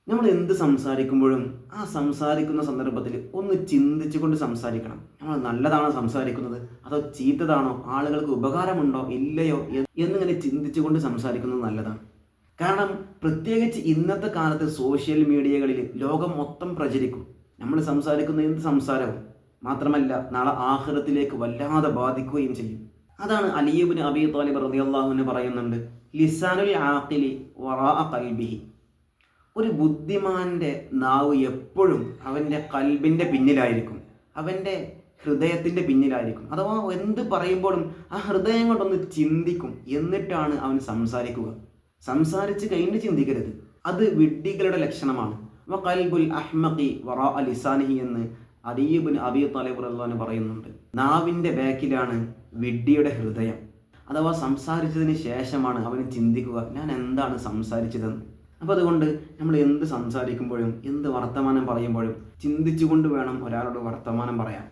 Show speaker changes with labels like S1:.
S1: നമ്മൾ എന്ത് സംസാരിക്കുമ്പോഴും ആ സംസാരിക്കുന്ന സന്ദർഭത്തിൽ ഒന്ന് ചിന്തിച്ചുകൊണ്ട് സംസാരിക്കണം. നമ്മൾ നല്ലതാണോ സംസാരിക്കുന്നത്, അതോ ചീത്തതാണോ, ആളുകൾക്ക് ഉപകാരമുണ്ടോ ഇല്ലയോ എന്നിങ്ങനെ ചിന്തിച്ചുകൊണ്ട് സംസാരിക്കുന്നത് നല്ലതാണ്. കാരണം പ്രത്യേകിച്ച് ഇന്നത്തെ കാലത്ത് സോഷ്യൽ മീഡിയകളിൽ ലോകം മൊത്തം പ്രചരിക്കും നമ്മൾ സംസാരിക്കുന്ന എന്ത് സംസാരവും. മാത്രമല്ല നാളെ ആഖിറത്തിലേക്ക് വല്ലാതെ ബാധിക്കുകയും ചെയ്യും. അതാണ് അലി ഇബ്നു അബീ ത്വാലിബ് റളിയല്ലാഹു അൻഹു പറയുന്നുണ്ട്, ലിസാനുൽ ആഖിലി വറാഅ ഖൽബിഹി. ഒരു ബുദ്ധിമാൻ്റെ നാവ് എപ്പോഴും അവൻ്റെ കൽബിൻ്റെ പിന്നിലായിരിക്കും, അവൻ്റെ ഹൃദയത്തിൻ്റെ പിന്നിലായിരിക്കും. അഥവാ എന്ത് പറയുമ്പോഴും ആ ഹൃദയം കൊണ്ടൊന്ന് ചിന്തിക്കും, എന്നിട്ടാണ് അവൻ സംസാരിക്കുക. സംസാരിച്ച് കഴിഞ്ഞ് ചിന്തിക്കരുത്, അത് വിഡ്ഢികളുടെ ലക്ഷണമാണ്. വ ഖൽബുൽ അഹ്മഖി വറാഅ ലിസാനിഹി എന്ന് അലി ഇബ്നു അബീ ത്വാലിബ് റളിയല്ലാഹു അൻഹു പറയുന്നുണ്ട്. നാവിൻ്റെ ബാക്കിലാണ് വിഡ്ഢിയുടെ ഹൃദയം. അഥവാ സംസാരിച്ചതിന് ശേഷമാണ് അവന് ചിന്തിക്കുക, ഞാൻ എന്താണ് സംസാരിച്ചതെന്ന്. അപ്പോൾ അതുകൊണ്ട് നമ്മൾ എന്ത് സംസാരിക്കുമ്പോഴും എന്ത് വർത്തമാനം പറയുമ്പോഴും ചിന്തിച്ചുകൊണ്ട് വേണം ഒരാളോട് വർത്തമാനം പറയാൻ.